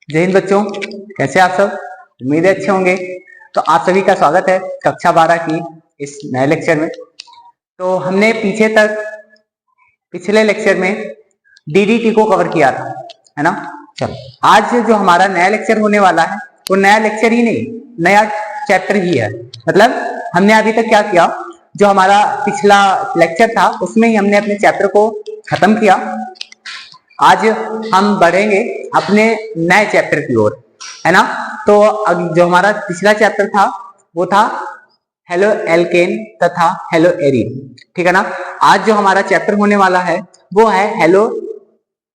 जय हिंद बच्चों, कैसे आप सब? उम्मीद है अच्छे होंगे। तो आप सभी का स्वागत है कक्षा 12 की इस नए लेक्चर में। तो हमने पिछले लेक्चर में डीडीटी को कवर किया था, है ना। चलो, आज जो हमारा नया लेक्चर होने वाला है वो नया लेक्चर ही नहीं, नया चैप्टर ही है। मतलब हमने अभी तक क्या किया, जो हमारा पिछला लेक्चर था उसमें ही हमने अपने चैप्टर को खत्म किया। आज हम बढ़ेंगे अपने नए चैप्टर की ओर, है ना। तो जो हमारा पिछला चैप्टर था वो था हेलो एल्केन तथा हेलो एरीन, ठीक है ना। आज जो हमारा चैप्टर होने वाला है वो है हेलो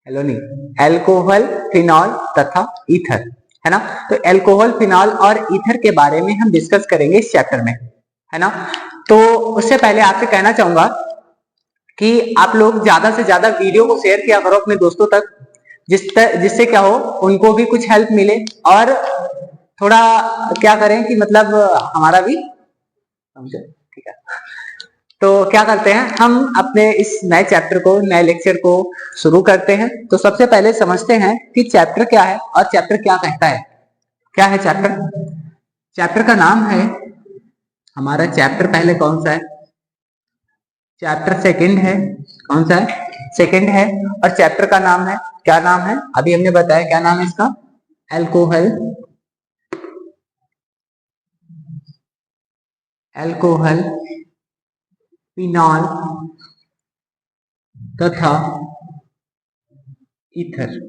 नहीं एल्कोहल, फिनॉल तथा ईथर, है ना। तो एल्कोहल, फिनॉल और ईथर के बारे में हम डिस्कस करेंगे इस चैप्टर में, है ना। तो उससे पहले आपसे कहना चाहूंगा कि आप लोग ज्यादा से ज्यादा वीडियो को शेयर किया करो अपने दोस्तों तक, जिससे क्या हो, उनको भी कुछ हेल्प मिले और थोड़ा क्या करें कि मतलब हमारा भी समझे, ठीक है। तो क्या करते हैं, हम अपने इस नए चैप्टर को, नए लेक्चर को शुरू करते हैं। तो सबसे पहले समझते हैं कि चैप्टर क्या है और चैप्टर क्या कहता है। क्या है चैप्टर? चैप्टर का नाम है, हमारा चैप्टर पहले कौन सा है? चैप्टर सेकंड है। कौन सा है? सेकंड है। और चैप्टर का नाम है, क्या नाम है? अभी हमने बताया क्या नाम है इसका, एल्कोहल, फिनॉल तथा ईथर।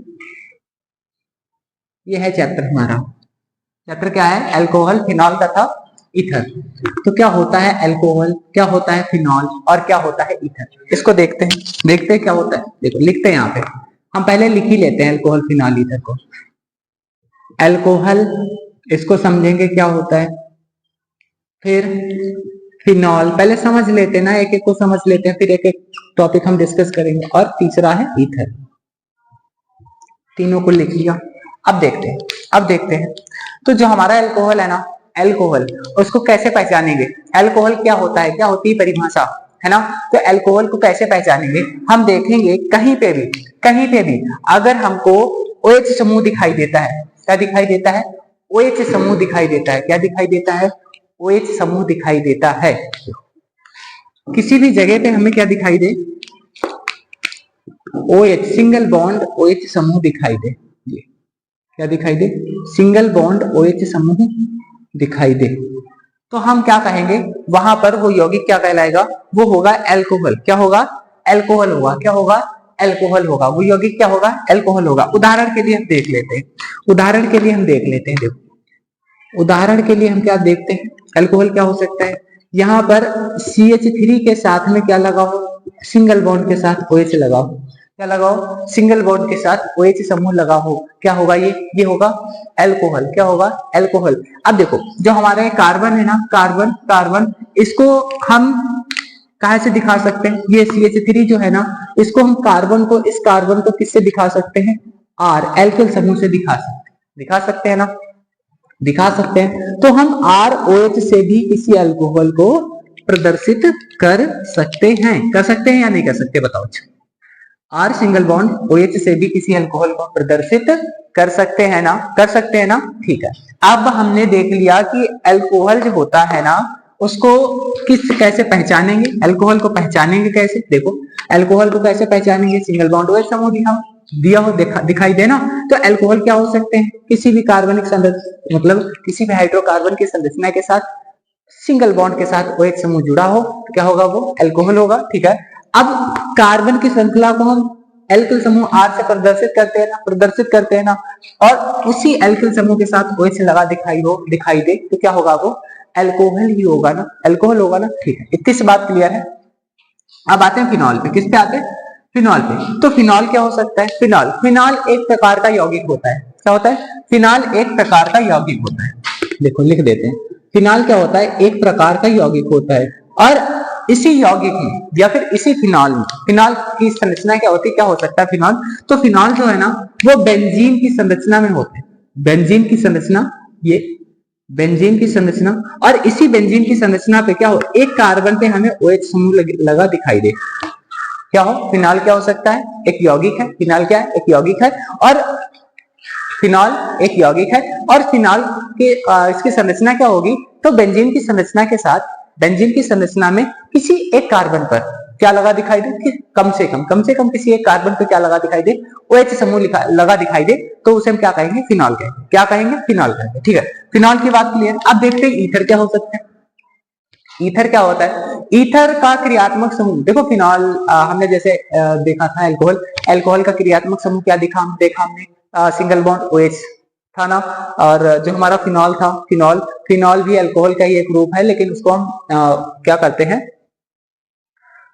ये है चैप्टर हमारा। चैप्टर क्या है? एल्कोहल, फिनॉल तथा ईथर। तो क्या होता है एल्कोहल, क्या होता है फिनॉल और क्या होता है ईथर, इसको देखते हैं क्या होता है। देखो लिखते हैं यहाँ पे, हम पहले लिख ही लेते हैं एल्कोहल, फिनॉल, ईथर को। एल्कोहल, इसको समझेंगे क्या होता है। फिर फिनॉल पहले समझ लेते हैं ना, एक एक को समझ लेते हैं, फिर एक एक टॉपिक हम डिस्कस करेंगे। और तीसरा है ईथर। तीनों को लिख लिया। अब देखते हैं तो जो हमारा एल्कोहल है ना, एल्कोहल उसको कैसे पहचानेंगे? एल्कोहल क्या होता है, क्या होती है परिभाषा, है ना। तो एल्कोहल को कैसे पहचानेंगे? हम देखेंगे कहीं पे भी अगर हमको OH समूह दिखाई देता है, क्या दिखाई देता है? OH समूह दिखाई देता है। क्या दिखाई देता है? OH समूह दिखाई देता है। किसी भी जगह पे हमें क्या दिखाई दे? OH, सिंगल बॉन्ड OH समूह दिखाई दे। क्या दिखाई दे? सिंगल बॉन्ड OH समूह दिखाई दे, तो हम क्या कहेंगे, वहां पर वो यौगिक क्या कहलाएगा? वो होगा एल्कोहल। क्या होगा? एल्कोहल होगा। क्या होगा? एल्कोहल होगा। वो यौगिक क्या होगा? एल्कोहल होगा। उदाहरण के लिए हम देख लेते हैं, देखो उदाहरण के लिए हम क्या देखते हैं, एल्कोहल क्या हो सकता है। यहाँ पर CH3 के साथ में क्या लगा हो? सिंगल बॉन्ड के साथ OH लगा हो। क्या लगाओ? सिंगल बॉन्ड के साथ OH समूह लगा हो। क्या होगा ये होगा एल्कोहल। क्या होगा? एल्कोहल। अब देखो जो हमारे कार्बन है ना, कार्बन इसको हम कहा से दिखा सकते हैं? ये CH3 जो है ना, इसको हम इस कार्बन को किससे दिखा सकते हैं? R, एल्किल समूह से दिखा सकते हैं ना, दिखा सकते हैं। तो हम ROH से भी किसी अल्कोहल को प्रदर्शित कर सकते हैं या नहीं कर सकते? बताओ। R सिंगल बॉन्ड OH से भी किसी अल्कोहल को प्रदर्शित कर सकते हैं ना, ठीक है। अब हमने देख लिया कि अल्कोहल जो होता है ना, उसको कैसे पहचानेंगे? अल्कोहल को पहचानेंगे कैसे? देखो अल्कोहल को कैसे पहचानेंगे? सिंगल बॉन्ड OH समूह दिखाई देना। तो अल्कोहल क्या हो सकते हैं? किसी भी कार्बनिक संरचना, मतलब किसी भी हाइड्रोकार्बन की संरचना के साथ सिंगल बॉन्ड के साथ OH समूह जुड़ा हो, क्या होगा? वो अल्कोहल होगा, ठीक है। अब कार्बन की श्रृंखला को हम एल्किल समूह R से प्रदर्शित करते हैं ना, और उसी एल्किल समूह के साथ OH लगा दिखाई दे, तो क्या होगा? वो अल्कोहल ही होगा ना, अल्कोहल होगा ना, ठीक है। इतनी सी बात क्लियर है। अब आते हैं फिनॉल पे। किस पे आते हैं? फिनॉल पे। तो फिनॉल क्या हो सकता है? फिनॉल एक प्रकार का यौगिक होता है। क्या होता है? फिनॉल एक प्रकार का यौगिक होता है। देखो लिख देते हैं, फिनॉल क्या होता है? एक प्रकार का यौगिक होता है। और इसी यौगिक में या फिर इसी फिनॉल में, फिनॉल की संरचना क्या होती है? क्या हो सकता है फिनॉल? तो फिनॉल जो है ना, वो बेंजीन की संरचना में होते हैं। बेंजीन की संरचना, और इसी बेंजीन की संरचना पे क्या हो, एक कार्बन पे हमें OH समूह लगा दिखाई दे। क्या हो? फिनॉल क्या हो सकता है? एक यौगिक है। फिनॉल क्या है? एक यौगिक है। और फिनॉल एक यौगिक है और फिनॉल के इसकी संरचना क्या होगी, तो बेंजीन की संरचना के साथ, बेंजीन की संरचना में किसी एक कार्बन पर क्या लगा दिखाई दे कि कम से कम किसी एक कार्बन पे क्या लगा दिखाई दे, OH समूह लगा दिखाई दे, तो उसे हम क्या कहेंगे, फिनॉल कहेंगे। क्या कहेंगे, फिनॉल कहेंगे। ठीक है, फिनॉल की बात क्लियर। अब देखते हैं ईथर क्या हो सकता है। ईथर क्या होता है, ईथर का क्रियात्मक समूह देखो, फिनॉल हमने जैसे देखा था एल्कोहल, एल्कोहल का क्रियात्मक समूह क्या देखा हमने, सिंगल बॉन्ड OH था ना, और जो हमारा फिनॉल था, फिनॉल भी अल्कोहल का ही एक रूप है, लेकिन उसको हम क्या करते हैं,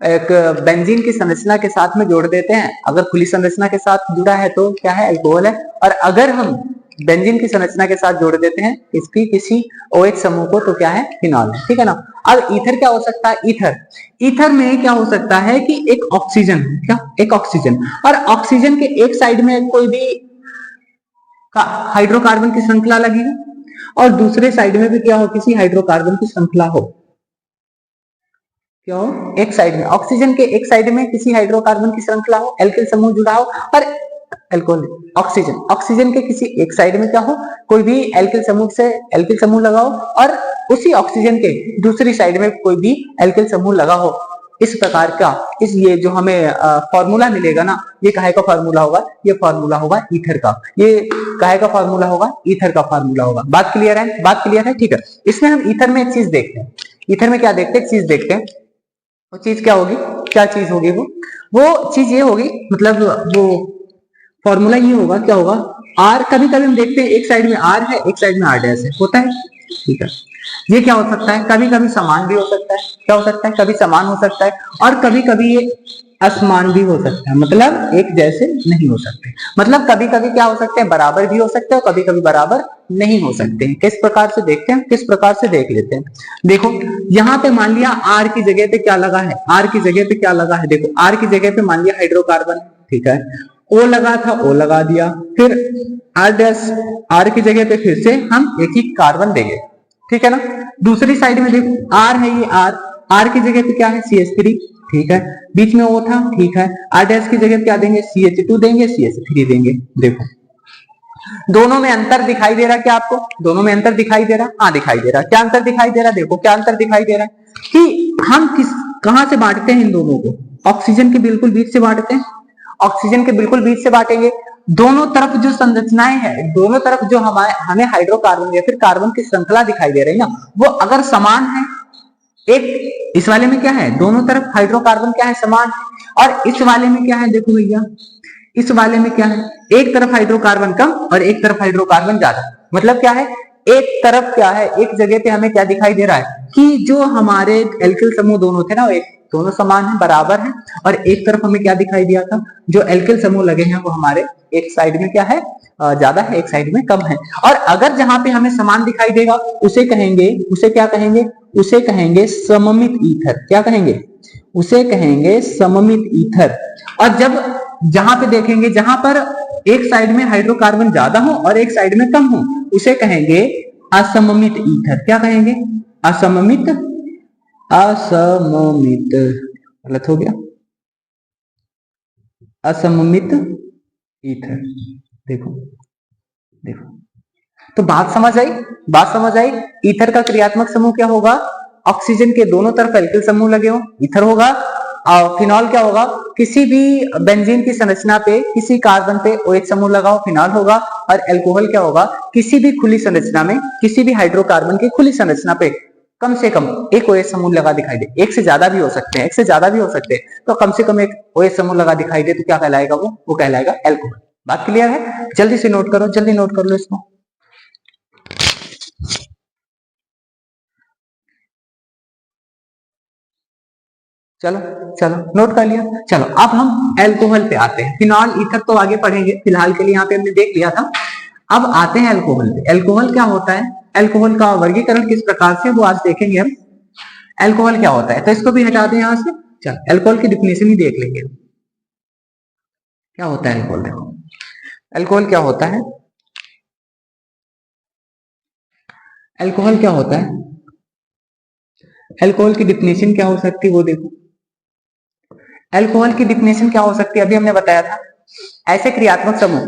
एक बेंजीन की संरचना के साथ में जोड़ देते हैं। अगर खुली संरचना के साथ जुड़ा है तो क्या है, अल्कोहल है, और अगर हम बेंजीन की संरचना के साथ जोड़ देते हैं इसकी किसी OH समूह को, तो क्या है, फिनॉल है। ठीक है ना। अब ईथर क्या हो सकता है, ईथर में क्या हो सकता है कि एक ऑक्सीजन, क्या, एक ऑक्सीजन, और ऑक्सीजन के एक साइड में कोई भी हाइड्रोकार्बन की श्रृंखला लगी हो और दूसरे साइड में भी क्या हो, किसी हाइड्रोकार्बन की श्रृंखला हो। क्यों, एक साइड में, ऑक्सीजन के एक साइड में किसी हाइड्रोकार्बन की श्रृंखला हो, एल्किल समूह जुड़ा हो, और अल्कोहल, ऑक्सीजन के किसी एक साइड में क्या हो, कोई भी एल्किल समूह से एल्किल समूह लगाओ, और उसी ऑक्सीजन के दूसरी साइड में कोई भी एल्किल समूह लगा हो। इस प्रकार का ये जो हमें फॉर्मूला मिलेगा ना, ये काहे का फॉर्मूला होगा, ये फॉर्मूला होगा ईथर का। ये काहे का फॉर्मूला होगा, ईथर का फॉर्मूला होगा। बात क्लियर है, बात क्लियर है। ठीक है, इसमें हम ईथर में एक चीज देखते हैं, ईथर में क्या देखते हैं, एक चीज देखते हैं। वो चीज क्या होगी, क्या चीज होगी, वो चीज ये होगी, मतलब वो फॉर्मूला ये होगा, क्या होगा, आर। कभी कभी हम देखते हैं एक साइड में आर है, एक साइड में आर डैश है, होता है। ठीक है, ये क्या हो सकता है, कभी कभी समान भी हो सकता है, क्या हो सकता है, कभी समान हो सकता है, और कभी कभी ये असमान भी हो सकता है, मतलब एक जैसे नहीं हो सकते। मतलब कभी कभी क्या हो सकते हैं, बराबर भी हो सकते हैं, कभी कभी बराबर नहीं हो सकते हैं। किस प्रकार से देखते हैं, किस प्रकार से देख लेते हैं। देखो यहाँ पे मान लिया आर की जगह पे क्या लगा है, आर की जगह पे क्या लगा है, देखो आर की जगह पे मान लिया हाइड्रोकार्बन, ठीक है, ओ लगा था, ओ लगा दिया, फिर आर डैश, आर की जगह पे फिर से हम एक ही कार्बन देंगे। ठीक है ना। दूसरी साइड में देखो आर है, ये आर की जगह पे क्या है, CH3, ठीक है, बीच में ओ था, ठीक है, आर डैश की जगह क्या देंगे, CH2 देंगे, CH3 देंगे। देखो दोनों में अंतर दिखाई दे रहा है क्या आपको, दोनों में अंतर दिखाई दे रहा, हाँ दिखाई दे रहा। क्या अंतर दिखाई दे रहा, देखो क्या अंतर दिखाई दे रहा है कि हम कहां से बांटते हैं इन दोनों को, ऑक्सीजन के बिल्कुल बीच से बांटते हैं, ऑक्सीजन के बिल्कुल बीच से बांटेंगे। दोनों तरफ जो संरचनाएं हैं, दोनों तरफ जो हमें हाइड्रोकार्बन या फिर कार्बन की श्रृंखला दिखाई दे रही है ना, वो अगर समान है, एक इस वाले में क्या है, दोनों तरफ हाइड्रोकार्बन क्या है, समान है, और इस वाले में क्या है, देखो भैया इस वाले में क्या है, एक तरफ हाइड्रोकार्बन कम और एक तरफ हाइड्रोकार्बन ज्यादा। मतलब क्या है, एक तरफ क्या है, एक जगह पे हमें क्या दिखाई दे रहा है कि जो हमारे एल्किल समूह दोनों थे ना, एक दोनों समान है, बराबर है, और एक तरफ हमें क्या दिखाई दिया था, जो एल्किल समूह लगे हैं वो हमारे एक साइड में क्या है, ज्यादा है, एक साइड में कम है। और अगर जहां पे हमें समान दिखाई देगा उसे कहेंगे, उसे क्या कहेंगे, उसे कहेंगे सममित ईथर। क्या कहेंगे, उसे कहेंगे सममित ईथर। और जब जहां पे देखेंगे, जहां पर एक साइड में हाइड्रोकार्बन ज्यादा हो और एक साइड में कम हो, उसे कहेंगे असममित ईथर। क्या कहेंगे, असममित, असममित, गलत हो गया, असममित ईथर। देखो देखो, तो बात समझ आई, बात समझ आई। ईथर का क्रियात्मक समूह क्या होगा, ऑक्सीजन के दोनों तरफ एल्किल समूह लगे हो, ईथर होगा। फिनॉल क्या होगा, किसी भी बेंजीन की संरचना पे किसी कार्बन पे OH समूह लगाओ, फिनॉल होगा। और अल्कोहल क्या होगा, किसी भी खुली संरचना में, किसी भी हाइड्रोकार्बन की खुली संरचना पे कम से कम एक OH समूह लगा दिखाई दे, एक से ज्यादा भी हो सकते हैं, एक से ज्यादा भी हो सकते हैं, तो कम से कम एक OH समूह लगा दिखाई दे तो क्या कहलाएगा, वो कहलाएगा अल्कोहल। बात क्लियर है, जल्दी से नोट करो, जल्दी नोट कर लो इसको। चलो चलो नोट कर लिया। चलो अब हम अल्कोहल पे आते हैं, फिनॉल ईथर तो आगे पढ़ेंगे, फिलहाल के लिए यहाँ पे हमने देख लिया था। अब आते हैं अल्कोहल पे। अल्कोहल क्या होता है, अल्कोहल का वर्गीकरण किस प्रकार से, वो आज देखेंगे हम। अल्कोहल क्या होता है, तो इसको भी हटा दें यहाँ से। चलो अल्कोहल की डिफिनेशन ही देख लेंगे, क्या होता है अल्कोहल। देखो अल्कोहल क्या होता है, अल्कोहल क्या होता है, अल्कोहल की डिफिनेशन क्या हो सकती है वो देखो। अल्कोहल की डिफिनेशन क्या हो सकती है, अभी हमने बताया था, ऐसे क्रियात्मक समूह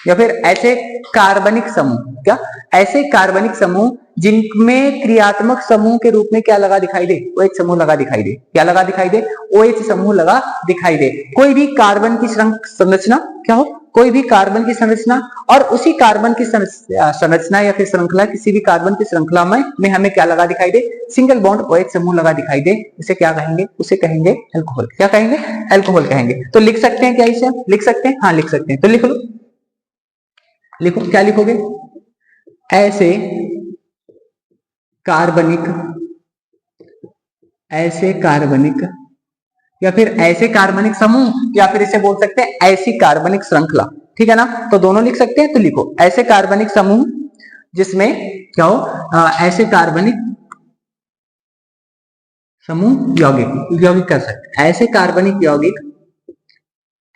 या फिर ऐसे कार्बनिक समूह, क्या ऐसे कार्बनिक समूह जिनमें क्रियात्मक समूह के रूप में क्या लगा दिखाई दे, OH समूह लगा दिखाई दे, क्या लगा दिखाई दे, OH समूह लगा दिखाई दे। कोई भी कार्बन की संरचना क्या हो, कोई भी कार्बन की संरचना और उसी कार्बन की संरचना या फिर श्रृंखला, किसी भी कार्बन की श्रृंखला में हमें क्या लगा दिखाई दे, सिंगल बॉन्ड OH समूह लगा दिखाई दे, इसे क्या कहेंगे, उसे कहेंगे अल्कोहल। क्या कहेंगे, अल्कोहल कहेंगे। तो लिख सकते हैं क्या इसे, लिख सकते हैं, हाँ लिख सकते हैं। तो लिख लो, लिखो, क्या लिखोगे, ऐसे कार्बनिक या फिर ऐसे कार्बनिक समूह, या फिर इसे बोल सकते हैं ऐसी कार्बनिक श्रृंखला, ठीक है ना। तो दोनों लिख सकते हैं। तो लिखो ऐसे कार्बनिक समूह जिसमें क्या हो, ऐसे कार्बनिक समूह यौगिक, यौगिक कर सकते हैं, ऐसे कार्बनिक यौगिक,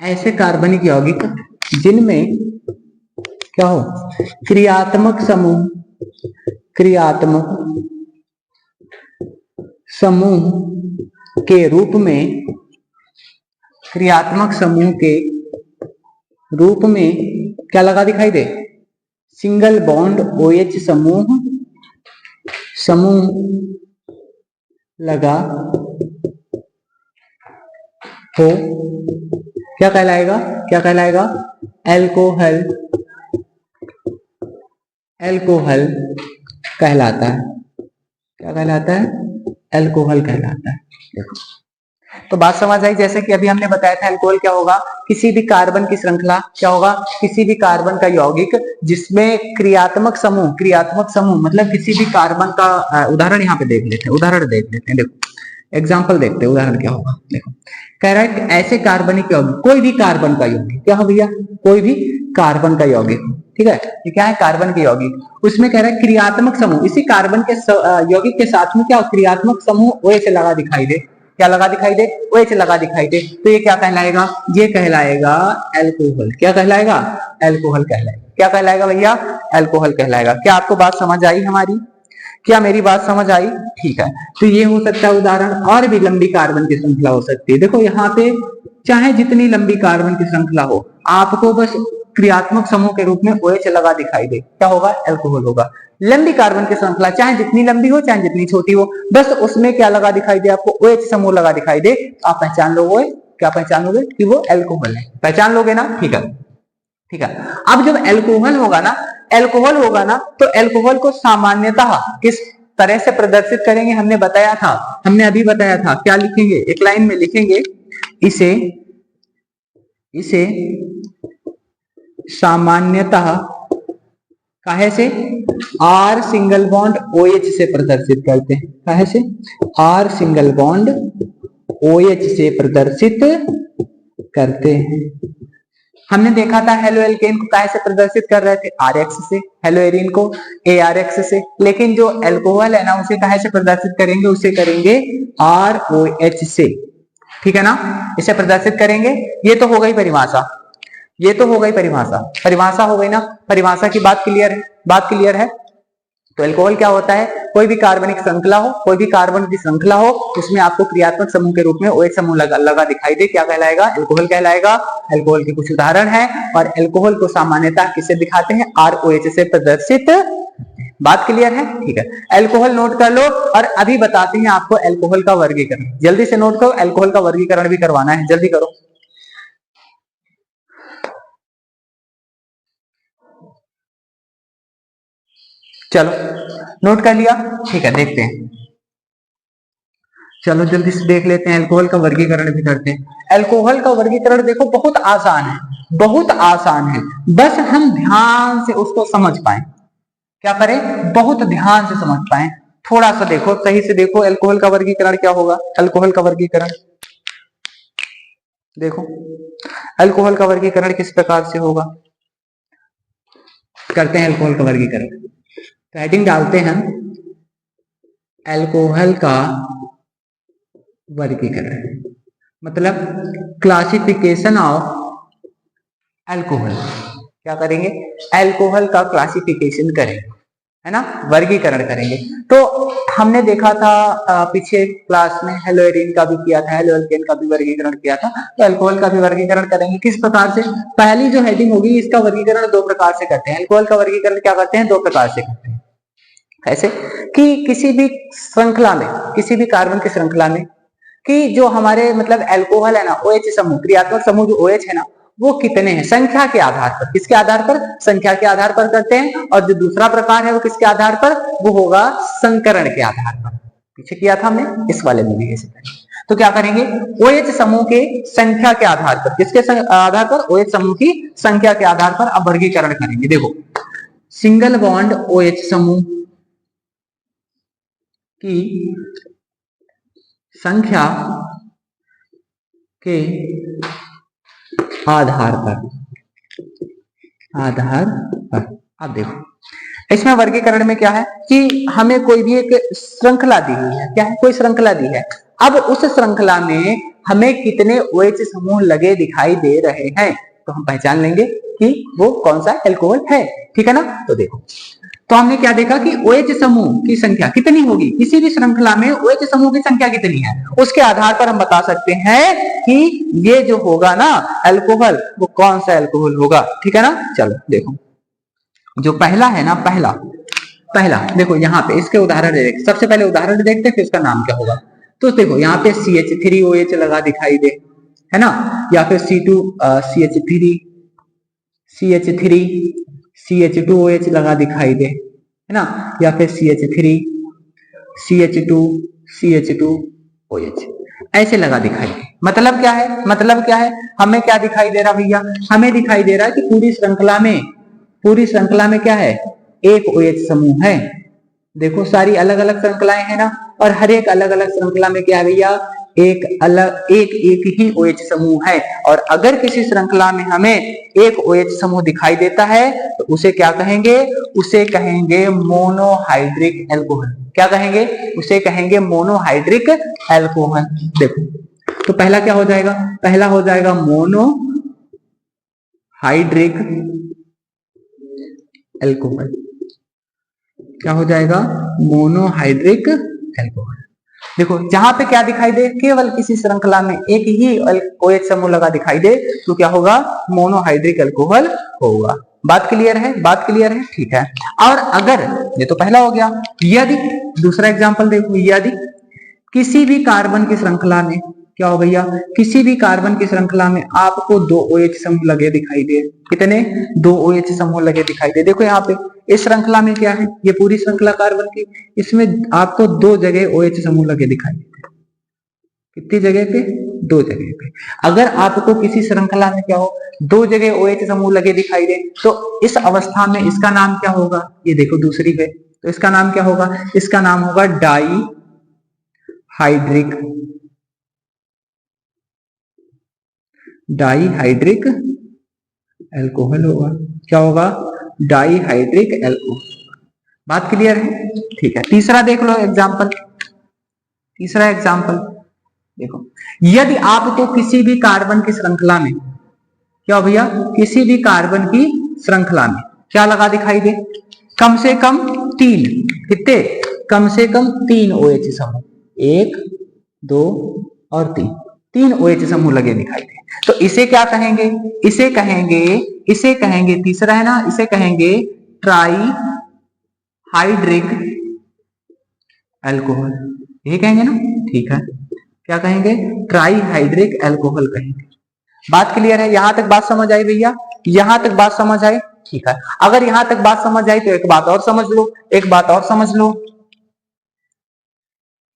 ऐसे कार्बनिक यौगिक जिनमें क्या हो, क्रियात्मक समूह, क्रियात्मक समूह के रूप में, क्रियात्मक समूह के रूप में क्या लगा दिखाई दे, सिंगल बॉन्ड OH समूह लगा हो, क्या कहलाएगा, क्या कहलाएगा, अल्कोहल, अल्कोहल कहलाता है। क्या कहलाता है, अल्कोहल कहलाता है। देखो तो बात समझ आई। जैसे कि अभी हमने बताया था अल्कोहल क्या होगा, किसी भी कार्बन की श्रृंखला, क्या होगा, किसी भी कार्बन का यौगिक जिसमें क्रियात्मक समूह, क्रियात्मक समूह मतलब किसी भी कार्बन का उदाहरण यहाँ पे देख लेते हैं, उदाहरण देख लेते हैं। देखो एग्जाम्पल देखते हैं, उदाहरण क्या होगा। देखो कह रहा है कि ऐसे कार्बनिक यौगिक, कोई भी कार्बन का यौगिक, क्या हो भैया, कोई भी कार्बन का यौगिक, ठीक है, ये क्या है, कार्बन के यौगिक, उसमें कह रहा है क्रियात्मक समूह, इसी कार्बन के यौगिक के साथ में क्या क्रियात्मक समूह OH लगा दिखाई दे, क्या लगा दिखाई दे, OH लगा दिखाई दे, तो ये क्या कहलाएगा, ये कहलाएगा अल्कोहल। क्या कहलाएगा, अल्कोहल कहलाएगा। क्या कहलाएगा भैया, अल्कोहल कहलाएगा। क्या आपको बात समझ आई हमारी, क्या मेरी बात समझ आई, ठीक है। तो ये हो सकता है उदाहरण, और भी लंबी कार्बन की श्रृंखला हो सकती है। देखो यहाँ पे चाहे जितनी लंबी कार्बन की श्रृंखला हो, आपको बस क्रियात्मक समूह के रूप में OH लगा दिखाई दे, क्या होगा, अल्कोहल होगा। लंबी कार्बन की श्रृंखला चाहे जितनी लंबी हो चाहे जितनी छोटी हो, बस उसमें क्या लगा दिखाई दे, आपको OH समूह लगा दिखाई दे, आप पहचान लोगे, क्या पहचान लोगे कि वो अल्कोहल है, पहचान लोगे ना, ठीक है, ठीक है। अब जब अल्कोहल होगा ना, अल्कोहल होगा ना, तो अल्कोहल को सामान्यतः किस तरह से प्रदर्शित करेंगे, हमने बताया था, हमने अभी बताया था, क्या लिखेंगे, एक लाइन में लिखेंगे, इसे इसे सामान्यतः काहे से, R सिंगल बॉन्ड OH से प्रदर्शित करते हैं, काहे से, R सिंगल बॉन्ड OH से प्रदर्शित करते हैं। हमने देखा था हेलो एल्केन को काहे से प्रदर्शित कर रहे थे, RX से, हेलो एरिन को ARX से, लेकिन जो अल्कोहल है ना, उसे काहे से प्रदर्शित करेंगे, उसे करेंगे ROH से, ठीक है ना, इसे प्रदर्शित करेंगे। ये तो हो गई परिभाषा, ये तो हो गई परिभाषा, परिभाषा हो गई ना, परिभाषा की बात क्लियर है, बात क्लियर है। तो अल्कोहल क्या होता है, कोई भी कार्बनिक श्रृंखला हो, कोई भी कार्बन की श्रृंखला हो, उसमें आपको क्रियात्मक समूह के रूप में OH समूह लगा दिखाई दे, क्या कहलाएगा, अल्कोहल कहलाएगा। अल्कोहल के कुछ उदाहरण है, और अल्कोहल को सामान्यतः किससे दिखाते हैं, ROH से प्रदर्शित। बात क्लियर है, ठीक है। अल्कोहल नोट कर लो, और अभी बताते हैं आपको अल्कोहल का वर्गीकरण, जल्दी से नोट करो, अल्कोहल का वर्गीकरण भी करवाना है, जल्दी करो। चलो नोट कर लिया, ठीक है, देखते हैं, चलो जल्दी से देख लेते हैं, अल्कोहल का वर्गीकरण भी करते हैं। अल्कोहल का वर्गीकरण देखो बहुत आसान है, बहुत आसान है, बस हम ध्यान से उसको समझ पाए, क्या करें, बहुत ध्यान से समझ पाए, थोड़ा सा देखो, सही से देखो, अल्कोहल का वर्गीकरण क्या होगा, अल्कोहल का वर्गीकरण देखो, अल्कोहल का वर्गीकरण किस प्रकार से होगा, करते हैं अल्कोहल का वर्गीकरण, हेडिंग डालते हैं अल्कोहल का वर्गीकरण, मतलब क्लासिफिकेशन ऑफ अल्कोहल, क्या करेंगे, अल्कोहल का क्लासिफिकेशन करेंगे, है ना, वर्गीकरण करेंगे। तो हमने देखा था पीछे क्लास में हेलो एरिन का भी किया था, हेलो एल्केन का भी वर्गीकरण किया था, तो अल्कोहल का भी वर्गीकरण करेंगे। किस प्रकार से? पहली जो हेडिंग होगी इसका वर्गीकरण दो प्रकार से करते हैं। अल्कोहल का वर्गीकरण क्या करते हैं? दो प्रकार से करते हैं। ऐसे कि किसी भी श्रृंखला में, किसी भी कार्बन की श्रृंखला में कि जो हमारे मतलब अल्कोहल है ना, OH समूह, क्रियात्मक समूह जो OH है ना, वो कितने हैं संख्या के आधार पर। किसके आधार पर? संख्या के आधार पर करते हैं। और जो दूसरा प्रकार है वो किसके आधार पर? वो होगा संकरण के आधार पर। पीछे किया था हमने, इस वाले में भी ऐसे करेंगे। तो क्या करेंगे? OH समूह के संख्या के आधार पर, किसके आधार पर? OH समूह की संख्या के आधार पर अब वर्गीकरण करेंगे। देखो, सिंगल बॉन्ड OH समूह की संख्या के आधार पर अब देखो इसमें वर्गीकरण में क्या है कि हमें कोई भी एक श्रृंखला दी हुई है। क्या है? कोई श्रृंखला दी है। अब उस श्रृंखला में हमें कितने OH समूह लगे दिखाई दे रहे हैं, तो हम पहचान लेंगे कि वो कौन सा अल्कोहल है। ठीक है ना? तो देखो, तो हमने क्या देखा कि OH समूह की संख्या कितनी होगी, किसी भी श्रृंखला में OH समूह की संख्या कितनी है, उसके आधार पर हम बता सकते हैं कि ये जो होगा ना अल्कोहल, वो कौन सा अल्कोहल होगा। ठीक है ना? चलो देखो, जो पहला है ना, पहला देखो यहाँ पे इसके उदाहरण देखते। सबसे पहले उदाहरण देखते हैं फिर इसका नाम क्या होगा। तो देखो यहाँ पे CH3OH लगा दिखाई दे, है ना, या फिर CH3 CH2OH लगा दिखाई दे, है ना, या फिर CH3 CH2OH ऐसे लगा दिखाई दे। मतलब क्या है? मतलब क्या है? हमें क्या दिखाई दे रहा भैया? हमें दिखाई दे रहा है कि पूरी श्रृंखला में क्या है? एक OH समूह है। देखो सारी अलग अलग श्रृंखलाएं हैं ना, और हर एक अलग अलग श्रृंखला में क्या है भैया? एक ही OH समूह है। और अगर किसी श्रृंखला में हमें एक OH समूह दिखाई देता है तो उसे क्या कहेंगे? उसे कहेंगे मोनोहाइड्रिक अल्कोहल। क्या कहेंगे? उसे कहेंगे मोनोहाइड्रिक अल्कोहल। देखो, तो पहला क्या हो जाएगा? पहला हो जाएगा मोनोहाइड्रिक अल्कोहल। क्या हो जाएगा? Monohydric alcohol. देखो जहां पे क्या दिखाई दे, केवल किसी श्रृंखला में एक ही OH समूह लगा दिखाई दे तो क्या होगा? मोनोहाइड्रिक अल्कोहल होगा। बात क्लियर है? बात क्लियर है? ठीक है। और अगर ये तो पहला हो गया, यदि दूसरा एग्जांपल देखो, यदि किसी भी कार्बन की श्रृंखला में क्या हो भैया? किसी भी कार्बन की श्रृंखला में आपको दो OH समूह लगे दिखाई दे। कितने? दो OH समूह लगे दिखाई दे। देखो यहाँ पे इस श्रृंखला में क्या है? ये पूरी श्रृंखला कार्बन की, इसमें आपको दो जगह OH समूह लगे दिखाई देते। कितनी जगह पे? दो जगह पे। अगर आपको किसी श्रृंखला में क्या हो? दो जगह OH समूह लगे दिखाई दे, तो इस अवस्था में इसका नाम क्या होगा? ये देखो दूसरी पे, तो इसका नाम क्या होगा? इसका नाम होगा डाईहाइड्रिक अल्कोहल होगा। क्या होगा? Dihydric alcohol. बात क्लियर है? ठीक है। तीसरा देख लो एग्जांपल। तीसरा एग्जांपल देखो, यदि आपको किसी भी कार्बन की श्रृंखला में क्या भैया? किसी भी कार्बन की श्रृंखला में क्या लगा दिखाई दे? कम से कम तीन, कितने? कम से कम तीन OH समूह, 1 2 और 3 OH समूह लगे दिखाई दे, तो इसे क्या कहेंगे? इसे कहेंगे तीसरा है ना, इसे कहेंगे ट्राईहाइड्रिक अल्कोहल। ये कहेंगे ना? ठीक है। क्या कहेंगे? ट्राईहाइड्रिक अल्कोहल कहेंगे। बात क्लियर है? यहां तक बात समझ आई भैया? यहां तक बात समझ आई? ठीक है। अगर यहां तक बात समझ आई तो एक बात और समझ लो,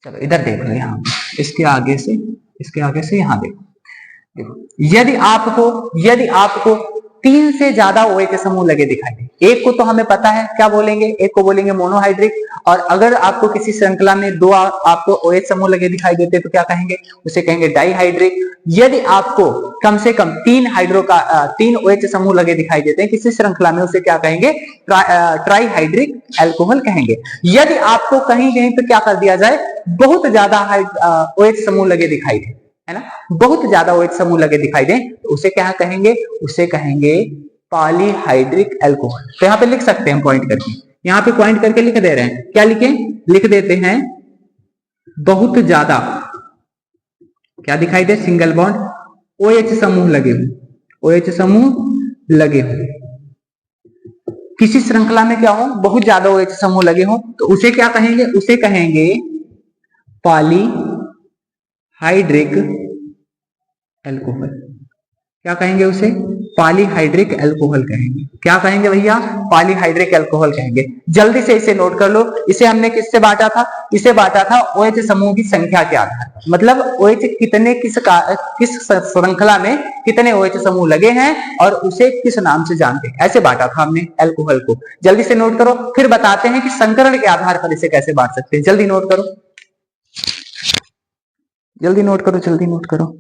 चलो इधर देख लो, यहां इसके आगे से यहां देखो, यदि आपको तीन से ज्यादा OH समूह लगे दिखाई दे, एक को तो हमें पता है क्या बोलेंगे? एक को बोलेंगे मोनोहाइड्रिक, और अगर आपको किसी श्रृंखला में दो आपको OH समूह लगे दिखाई देते तो क्या कहेंगे? उसे कहेंगे डाईहाइड्रिक। यदि आपको कम से कम तीन OH समूह लगे दिखाई देते हैं किसी श्रृंखला में, उसे क्या कहेंगे? ट्राईहाइड्रिक अल्कोहल कहेंगे। यदि आपको कहीं पे क्या कर दिया जाए, बहुत ज्यादा OH समूह लगे दिखाई दे, है ना, बहुत ज्यादा OH समूह लगे दिखाई दे, तो उसे क्या कहेंगे? उसे कहेंगे पॉलीहाइड्रिक अल्कोहल। तो यहाँ पे लिख सकते हैं पॉइंट करके, यहाँ पे पॉइंट करके लिख दे रहे हैं, क्या लिखें, लिख देते हैं बहुत ज्यादा, क्या दिखाई दे, सिंगल बॉन्ड OH समूह लगे हुए, OH समूह लगे हुए, किसी श्रृंखला में क्या हो, बहुत ज्यादा OH समूह लगे हो, तो उसे क्या कहेंगे, उसे कहेंगे पॉलीहाइड्रिक एल्कोहल। क्या कहेंगे उसे, पॉलीहाइड्रिक एल्कोहल कहेंगे। क्या कहेंगे भैया, पॉलीहाइड्रिक एल्कोहल कहेंगे। जल्दी से इसे नोट कर लो, इसे हमने किससे बांटा था, इसे बांटा था OH समूह की संख्या के आधार पर, मतलब OH कितने किस श्रृंखला में कितने OH समूह लगे हैं और उसे किस नाम से जानते हैं, ऐसे बांटा था हमने एल्कोहल को। जल्दी से नोट करो, फिर बताते हैं कि संकरण के आधार पर इसे कैसे बांट सकते हैं। जल्दी नोट करो, जल्दी नोट करो, जल्दी नोट करो।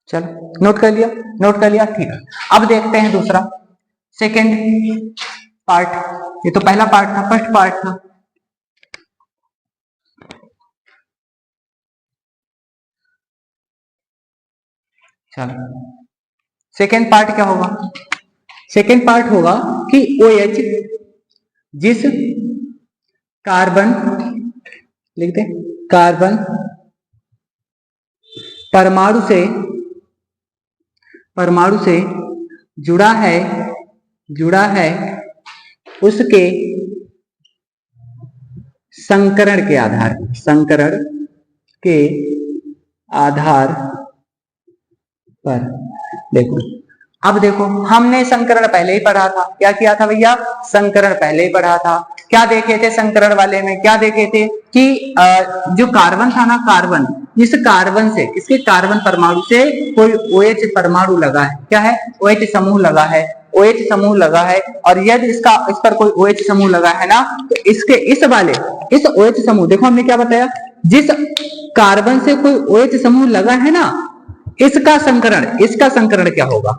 चलो नोट कर लिया, नोट कर लिया, ठीक है। अब देखते हैं दूसरा, सेकेंड पार्ट। ये तो पहला पार्ट था, फर्स्ट पार्ट था। चलो सेकेंड पार्ट क्या होगा, सेकेंड पार्ट होगा कि OH जिस कार्बन, लिख दे, कार्बन परमाणु से जुड़ा है उसके संकरण के आधार पर। देखो, अब देखो, हमने संकरण पहले ही पढ़ा था, क्या किया था भैया, संकरण पहले ही पढ़ा था। क्या देखे थे संकरण वाले में, क्या देखे थे कि जो कार्बन था ना, कार्बन, इस कार्बन से, इसके कार्बन परमाणु से कोई OH परमाणु लगा है, क्या है, OH समूह लगा है, OH समूह लगा है। और यदि इस पर कोई OH समूह लगा है ना, तो इसके इस OH समूह, देखो हमने क्या बताया, जिस कार्बन से कोई OH समूह लगा है ना, इसका संकरण क्या होगा,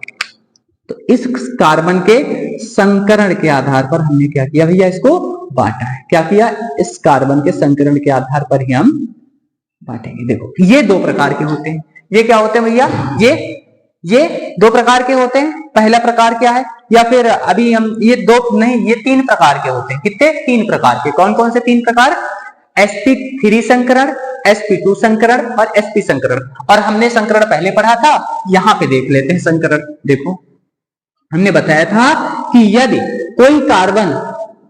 तो इस कार्बन के संकरण के आधार पर हमने क्या किया भैया, इसको बांटा है। क्या किया, इस कार्बन के संकरण के आधार पर ही हम बांटेंगे। देखो ये दो प्रकार के होते हैं, ये क्या होते हैं भैया, ये दो प्रकार के होते हैं। पहला प्रकार क्या है, या फिर अभी हम ये दो नहीं, ये 3 प्रकार के होते हैं। कितने, 3 प्रकार के। कौन कौन से 3 प्रकार, sp3 संकरण, sp2 संकरण और sp संकरण। और हमने संकरण पहले पढ़ा था, यहां पे देख लेते हैं संकरण। देखो हमने बताया था कि यदि कोई कार्बन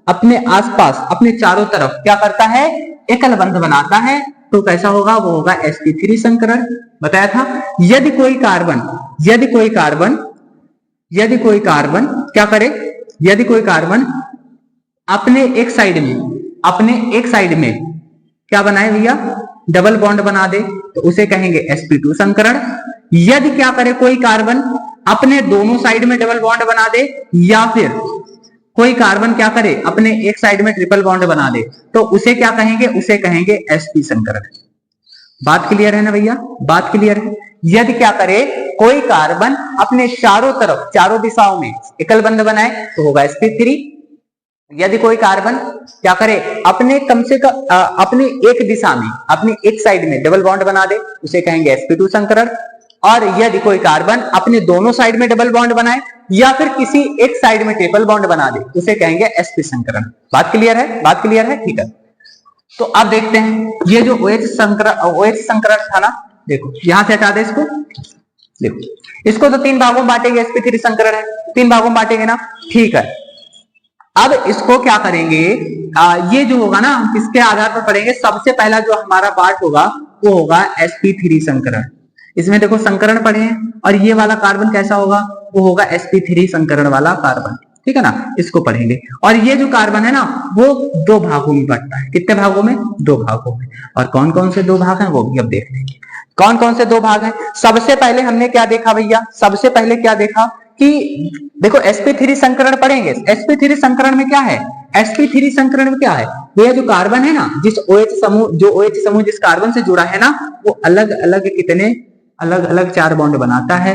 अपने आसपास, अपने चारों तरफ क्या करता है, एकल बंध बनाता है, तो कैसा होगा, वो होगा sp3 संकरण। बताया था, यदि कोई कार्बन क्या करे, यदि कोई कार्बन अपने एक साइड में क्या बनाए भैया, डबल बॉन्ड बना दे, तो उसे कहेंगे sp2 संकरण। यदि क्या करे, कोई कार्बन अपने दोनों साइड में डबल बॉन्ड बना दे, या फिर कोई कार्बन क्या करे, अपने एक साइड में ट्रिपल बॉन्ड बना दे, तो उसे क्या कहेंगे, उसे कहेंगे sp संकरण। बात क्लियर है ना भैया, बात क्लियर है। यदि क्या करे, कोई कार्बन अपने चारों तरफ, चारों दिशाओं में एकल बंध बनाए, तो होगा sp3। यदि कोई कार्बन क्या करे, अपने कम से कम अपने एक दिशा में, अपनी एक साइड में डबल बॉन्ड बना दे, उसे कहेंगे sp2 संकरण। और यदि कोई कार्बन अपने दोनों साइड में डबल बॉन्ड बनाए, या फिर किसी एक साइड में ट्रिपल बॉन्ड बना दे, उसे कहेंगे sp संकरण। बात क्लियर है, बात क्लियर है, ठीक है। तो अब देखते हैं, ये जो OH संकरण था ना, देखो यहां से हटा दे इसको। देखो इसको तो 3 भागों में बांटेंगे, sp3 संकरण है, 3 भागों में बांटेंगे ना, ठीक है। अब इसको क्या करेंगे, ये जो होगा ना, हम किसके आधार पर पढ़ेंगे, सबसे पहला जो हमारा पार्ट होगा वो होगा sp3 संकरण। इसमें देखो संकरण पढ़े हैं, और ये वाला कार्बन कैसा होगा, वो होगा sp3 संकरण वाला कार्बन, ठीक है ना, इसको पढ़ेंगे। और ये जो कार्बन है ना, वो 2 भागों में बंटता है। कितने भागों में, 2 भागों में। और कौन कौन से 2 भाग हैं वो भी अब देख लेंगे। कौन कौन से 2 भाग हैं, सबसे पहले हमने क्या देखा भैया, सबसे पहले क्या देखा कि देखो sp3 संकरण पढ़ेंगे। sp3 संकरण में क्या है, sp3 संकरण में क्या है, ये जो कार्बन है ना, जिस OH समूह जिस कार्बन से जुड़ा है ना, वो अलग अलग कितने अलग अलग 4 बॉन्ड बनाता है।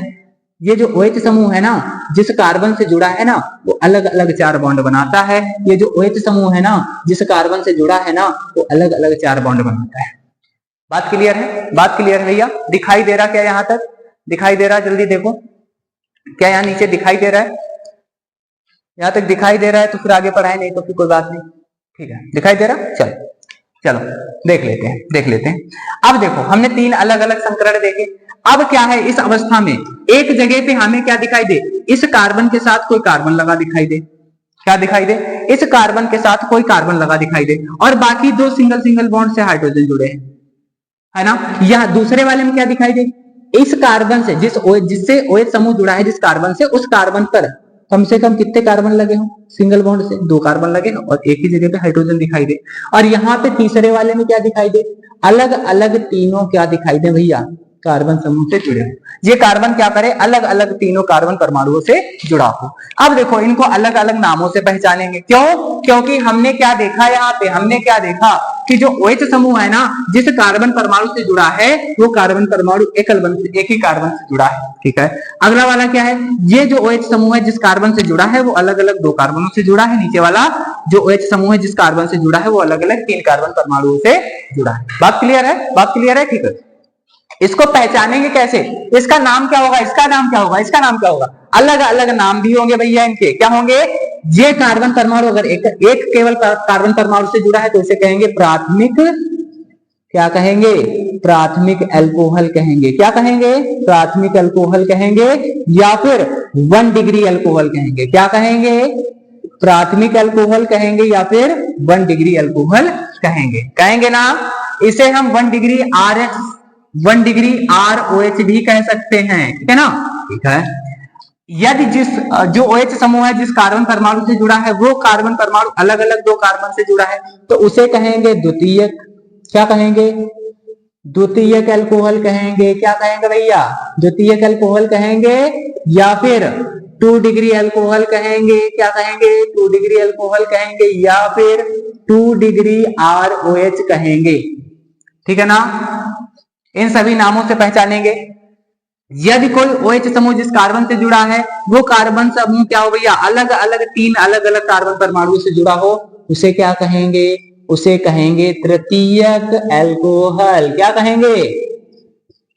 ये जो OH समूह है ना, जिस कार्बन से जुड़ा है ना, वो अलग अलग 4 बॉन्ड बनाता है। ये जो OH समूह है ना, जिस कार्बन से जुड़ा है ना, वो अलग अलग 4 बॉन्ड बनाता है। बात क्लियर है, बात क्लियर है भैया, दिखाई दे रहा क्या यहाँ तक, दिखाई दे रहा है? जल्दी देखो, क्या यहाँ नीचे दिखाई दे रहा है? यहाँ तक दिखाई दे रहा है तो फिर आगे पढ़ाए, नहीं तो फिर कोई बात नहीं। ठीक है, दिखाई दे रहा? चलो चलो देख लेते हैं। अब देखो, हमने 3 अलग अलग संकरण देखे। अब क्या है, इस अवस्था में एक जगह पे हमें क्या दिखाई दे, इस कार्बन के साथ कोई कार्बन लगा दिखाई दे। क्या दिखाई दे? इस कार्बन के साथ कोई कार्बन लगा दिखाई दे, और बाकी 2 सिंगल सिंगल बॉन्ड से हाइड्रोजन जुड़े हैं, है ना। या दूसरे वाले में क्या दिखाई दे, इस कार्बन से जिससे OH समूह जुड़ा है, जिस कार्बन से, उस कार्बन पर कम से कम कितने कार्बन लगे हो सिंगल बॉन्ड से? 2 कार्बन लगे हो, और एक ही जगह पे हाइड्रोजन दिखाई दे। और यहाँ पे तीसरे वाले में क्या दिखाई दे, अलग अलग तीनों क्या दिखाई दे भैया, कार्बन समूह से जुड़े हो। ये कार्बन क्या करे, अलग अलग तीनों कार्बन परमाणुओं से जुड़ा हो। अब देखो, इनको अलग अलग नामों से पहचानेंगे। क्यों? क्योंकि हमने क्या देखा, यहाँ पे हमने क्या देखा कि जो OH समूह है ना, जिस कार्बन परमाणु से जुड़ा है, वो कार्बन परमाणु एक ही कार्बन से जुड़ा है। ठीक है, अगला वाला क्या है, ये जो OH समूह है जिस कार्बन से जुड़ा है, वो अलग अलग 2 कार्बनों से जुड़ा है। नीचे वाला जो OH समूह है जिस कार्बन से जुड़ा है, वो अलग अलग 3 कार्बन परमाणुओं से जुड़ा है। बात क्लियर है? बात क्लियर है? ठीक है, इसको पहचानेंगे कैसे, इसका नाम क्या होगा, इसका नाम क्या होगा, इसका नाम क्या होगा? अलग अलग नाम भी होंगे भैया इनके। क्या होंगे? ये कार्बन परमाणु अगर एक केवल कार्बन परमाणु से जुड़ा है तो इसे कहेंगे प्राथमिक, क्या कहेंगे, प्राथमिक अल्कोहल कहेंगे। क्या कहेंगे? प्राथमिक अल्कोहल कहेंगे, या फिर 1 डिग्री अल्कोहल कहेंगे। क्या कहेंगे? प्राथमिक अल्कोहल कहेंगे, या फिर 1 डिग्री अल्कोहल कहेंगे ना। इसे हम 1 डिग्री ROH भी कह सकते हैं, ठीक है ना। ठीक है, यदि जो OH समूह है जिस कार्बन परमाणु से जुड़ा है, वो कार्बन परमाणु अलग अलग 2 कार्बन से जुड़ा है, तो उसे कहेंगे द्वितीयक। क्या कहेंगे? द्वितीयक अल्कोहल कहेंगे। क्या कहेंगे भैया? द्वितीयक अल्कोहल कहेंगे, या फिर 2 डिग्री अल्कोहल कहेंगे। क्या कहेंगे? 2 डिग्री अल्कोहल कहेंगे, या फिर 2 डिग्री ROH कहेंगे। ठीक है ना, इन सभी नामों से पहचानेंगे। यदि कोई OH समूह जिस कार्बन से जुड़ा है, वो कार्बन समूह क्या हो भैया, अलग अलग 3 अलग अलग कार्बन परमाणु से जुड़ा हो, उसे क्या कहेंगे? उसे कहेंगे तृतीयक अल्कोहल। क्या कहेंगे?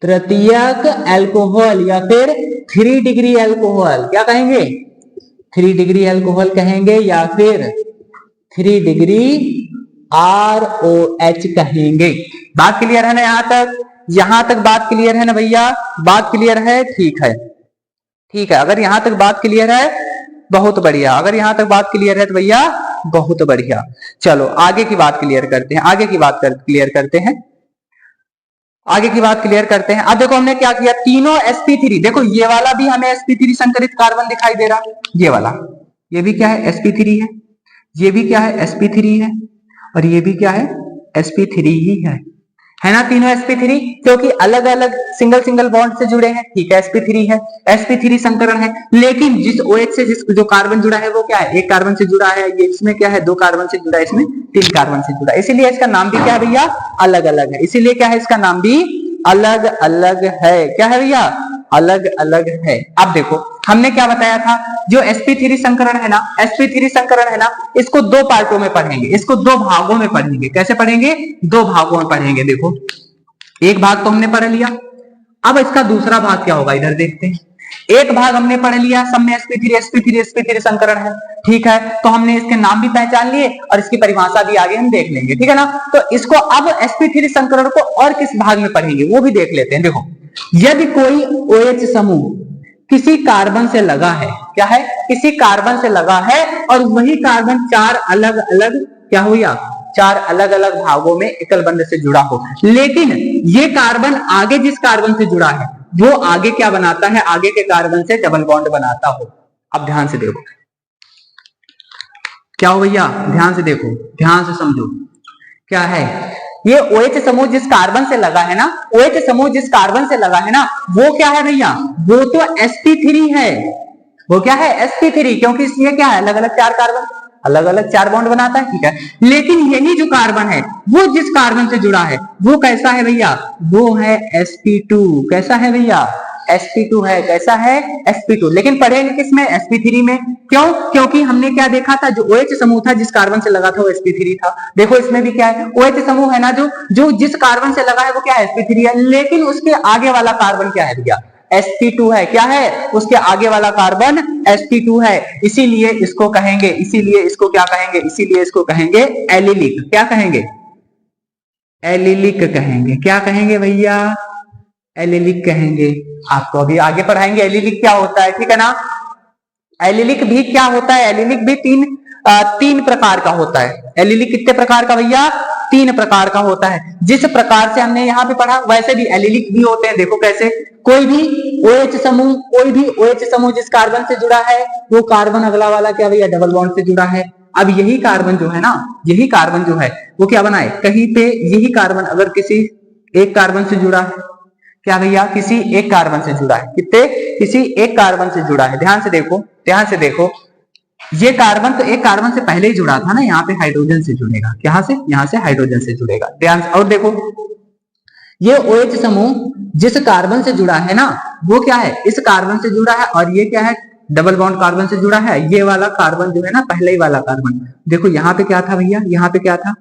तृतीयक अल्कोहल, या फिर 3 डिग्री अल्कोहल। क्या कहेंगे? 3 डिग्री अल्कोहल कहेंगे, या फिर 3 डिग्री ROH कहेंगे। बात क्लियर है ना? यहां तक बात क्लियर है ना भैया? बात क्लियर है? ठीक है, ठीक है। अगर यहां तक बात क्लियर है, बहुत बढ़िया। अगर यहां तक बात क्लियर है तो भैया बहुत बढ़िया। चलो आगे की बात क्लियर करते हैं, आगे की बात क्लियर करते हैं, आगे की बात क्लियर करते हैं। अब देखो हमने क्या किया, तीनों sp3, देखो ये वाला भी हमें sp3 संकरित कार्बन दिखाई दे रहा, ये वाला, ये भी क्या है, sp3 है, ये भी क्या है, sp3 है, और ये भी क्या है, sp3 ही है ना। तीनों sp3, क्योंकि अलग अलग सिंगल बॉन्ड से जुड़े हैं। ठीक है, sp3 है, sp3 संकरण है, लेकिन जिस OH से जिस जो कार्बन जुड़ा है वो क्या है, 1 कार्बन से जुड़ा है। ये इसमें क्या है, 2 कार्बन से जुड़ा है, इसमें 3 कार्बन से जुड़ा है, इसीलिए इसका नाम भी क्या है भैया, अलग अलग है। इसीलिए क्या है, इसका नाम भी अलग अलग है। क्या है भैया, अलग अलग है। अब देखो हमने क्या बताया था, जो sp3 संकरण है ना, sp3 संकरण है ना, इसको 2 पार्टों में पढ़ेंगे, इसको 2 भागों में पढ़ेंगे। कैसे पढ़ेंगे, 2 भागों में पढ़ेंगे। देखो एक भाग तो हमने पढ़ लिया, अब इसका दूसरा भाग क्या होगा, इधर देखते हैं। एक भाग हमने पढ़ लिया, सब में sp3 संकरण है। ठीक है, तो हमने इसके नाम भी पहचान लिए और इसकी परिभाषा भी आगे हम देख लेंगे। ठीक है ना, तो इसको अब sp3 संकरण को और किस भाग में पढ़ेंगे वो भी देख लेते हैं। देखो यदि कोई OH समूह किसी कार्बन से लगा है, क्या है, किसी कार्बन से लगा है, और वही कार्बन 4 अलग अलग क्या हो, या 4 अलग अलग भागों में एकल बंध से जुड़ा हो, लेकिन ये कार्बन आगे जिस कार्बन से जुड़ा है वो आगे क्या बनाता है, आगे के कार्बन से डबल बॉन्ड बनाता हो। अब ध्यान से देखो क्या हो भैया, ध्यान से देखो, ध्यान से समझो क्या है। ये OH समूह जिस कार्बन से लगा है ना, OH समूह जिस कार्बन से लगा है ना, वो क्या है भैया, वो तो sp3 है। वो क्या है, sp3, क्योंकि इसमें क्या है, अलग अलग 4 कार्बन, अलग अलग 4 बॉन्ड बनाता है। ठीक है, लेकिन यही जो कार्बन है वो जिस कार्बन से जुड़ा है वो कैसा है भैया, वो है sp2। कैसा है भैया, sp2 है। कैसा है, sp2। लेकिन पढ़ेंगे किसमें, sp3 में। क्यों, क्योंकि हमने क्या देखा था, जो OH समूह था जिस कार्बन से लगा था वो sp3 था। देखो इसमें भी क्या है, OH समूह है ना, जो जिस कार्बन से लगा है वो क्या है, sp3 है, लेकिन उसके आगे वाला कार्बन क्या है भैया, sp2 है। क्या है? उसके आगे वाला कार्बन sp2 है, इसीलिए इसको कहेंगे, इसीलिए इसको क्या कहेंगे? इसीलिए इसको कहेंगे एलिलिक। क्या कहेंगे? एलिलिक कहेंगे। क्या कहेंगे भैया? एलिलिक कहेंगे। आपको अभी आगे पढ़ाएंगे एलिलिक क्या होता है, ठीक है ना। एलिलिक भी क्या होता है? एलिलिक भी तीन प्रकार का होता है। एलिलिक कितने प्रकार का भैया? 3 प्रकार का होता है। जिस प्रकार से हमने यहाँ पे पढ़ा वैसे भी एलिलिक भी होते हैं। देखो कैसे, कोई भी OH समूह जिस कार्बन से जुड़ा है वो कार्बन अगला वाला क्या भैया? डबल बॉन्ड से जुड़ा है। अब यही कार्बन जो है ना, यही कार्बन जो है वो क्या बनाए? कहीं पे यही कार्बन अगर किसी एक कार्बन से जुड़ा है, क्या भैया? किसी एक कार्बन से जुड़ा है। कितने? किसी एक कार्बन से जुड़ा है। ध्यान से देखो, ध्यान से देखो, ये कार्बन तो एक कार्बन से पहले ही जुड़ा था ना, यहाँ पे हाइड्रोजन से जुड़ेगा। यहाँ से? यहाँ से हाइड्रोजन से जुड़ेगा। ध्यान से, और देखो ये OH समूह जिस कार्बन से जुड़ा है ना वो क्या है? इस कार्बन से जुड़ा है, और ये क्या है? डबल बॉन्ड कार्बन से जुड़ा है। ये वाला कार्बन जो है ना, पहले ही वाला कार्बन, देखो यहाँ पे क्या था भैया? यहाँ पे क्या था?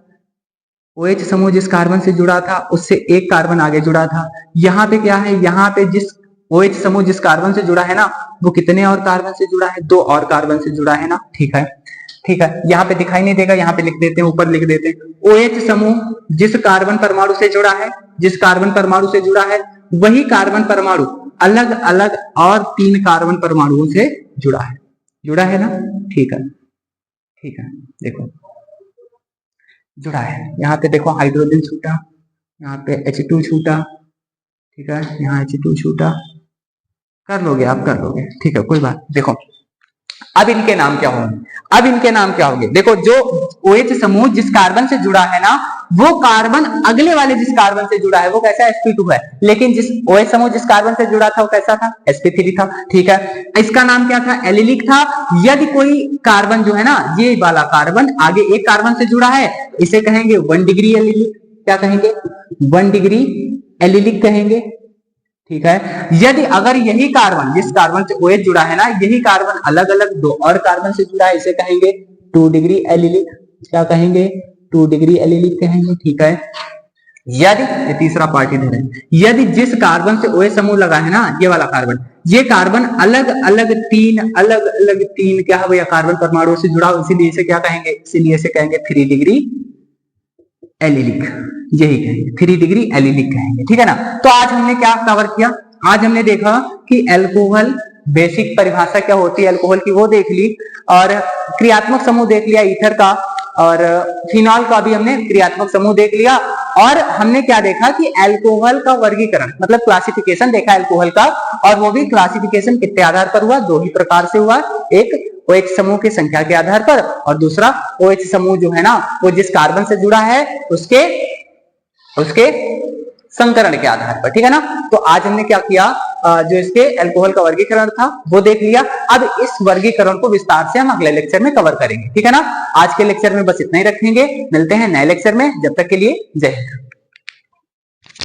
OH समूह जिस कार्बन से जुड़ा था उससे एक कार्बन आगे जुड़ा था। यहाँ पे क्या है? यहाँ पे जिस OH समूह जिस कार्बन से जुड़ा है ना वो कितने और कार्बन से जुड़ा है? 2 और कार्बन से जुड़ा है ना। ठीक है, ठीक है। यहाँ पे दिखाई नहीं देगा, यहाँ पे लिख देते हैं, ऊपर लिख देते हैं। OH समूह जिस कार्बन परमाणु से जुड़ा है, जिस कार्बन परमाणु से जुड़ा है वही कार्बन परमाणु अलग अलग और 3 कार्बन परमाणुओं से जुड़ा है। जुड़ा है ना? ठीक है, ठीक है। देखो जुड़ा है। यहाँ पे देखो हाइड्रोजन छूटा, यहाँ पे H2 छूटा, ठीक है, यहाँ H2 छूटा। कर लोगे आप, कर लोगे, ठीक है, कोई बात। देखो अब इनके नाम क्या होंगे? अब इनके नाम क्या होंगे? देखो जो OH समूह जिस कार्बन से जुड़ा है ना वो कार्बन अगले वाले जिस कार्बन से जुड़ा है वो कैसा? sp2 है। लेकिन जिस OH समूह जिस कार्बन से जुड़ा था वो कैसा था? sp3 था। ठीक है, इसका नाम क्या था? एलिलिक था। यदि कोई कार्बन जो है ना, ये वाला कार्बन आगे एक कार्बन से जुड़ा है, इसे कहेंगे 1 डिग्री एलिलिक। क्या कहेंगे? 1 डिग्री एलिलिक कहेंगे। ठीक है, यदि अगर यही कार्बन जिस कार्बन से OH जुड़ा है ना यही कार्बन अलग अलग 2 और कार्बन से जुड़ा है, इसे कहेंगे 2 डिग्री एलिलिक। क्या कहेंगे? 2 डिग्री एलिलिक कहेंगे। ठीक है, यदि ये तीसरा पार्ट इधर है, यदि जिस कार्बन से OH समूह लगा है ना ये वाला कार्बन, ये कार्बन अलग अलग तीन क्या है भैया? कार्बन परमाणुओं से जुड़ा, इसीलिए इसे क्या कहेंगे? इसीलिए इसे कहेंगे 3 डिग्री एलिलिक। यही कहेंगे 3 डिग्री एलिलिक कहेंगे। ठीक है ना। तो आज हमने क्या कवर किया? आज हमने देखा कि एल्कोहल बेसिक परिभाषा क्या होती है एल्कोहल की वो देख ली, और क्रियात्मक समूह देख लिया ईथर का, और फिनॉल का भी हमने क्रियात्मक समूह देख लिया। और हमने क्या देखा कि एल्कोहल का वर्गीकरण मतलब क्लासिफिकेशन देखा एल्कोहल का, और वो भी क्लासिफिकेशन कितने आधार पर हुआ? 2 ही प्रकार से हुआ। एक OH समूह की संख्या के आधार पर, और दूसरा OH समूह जो है ना वो जिस कार्बन से जुड़ा है उसके संकरण के आधार पर। ठीक है ना। तो आज हमने क्या किया? जो इसके एल्कोहल का वर्गीकरण था वो देख लिया। अब इस वर्गीकरण को विस्तार से हम अगले लेक्चर में कवर करेंगे। ठीक है ना। आज के लेक्चर में बस इतना ही रखेंगे, मिलते हैं नए लेक्चर में, जब तक के लिए जय हिंद।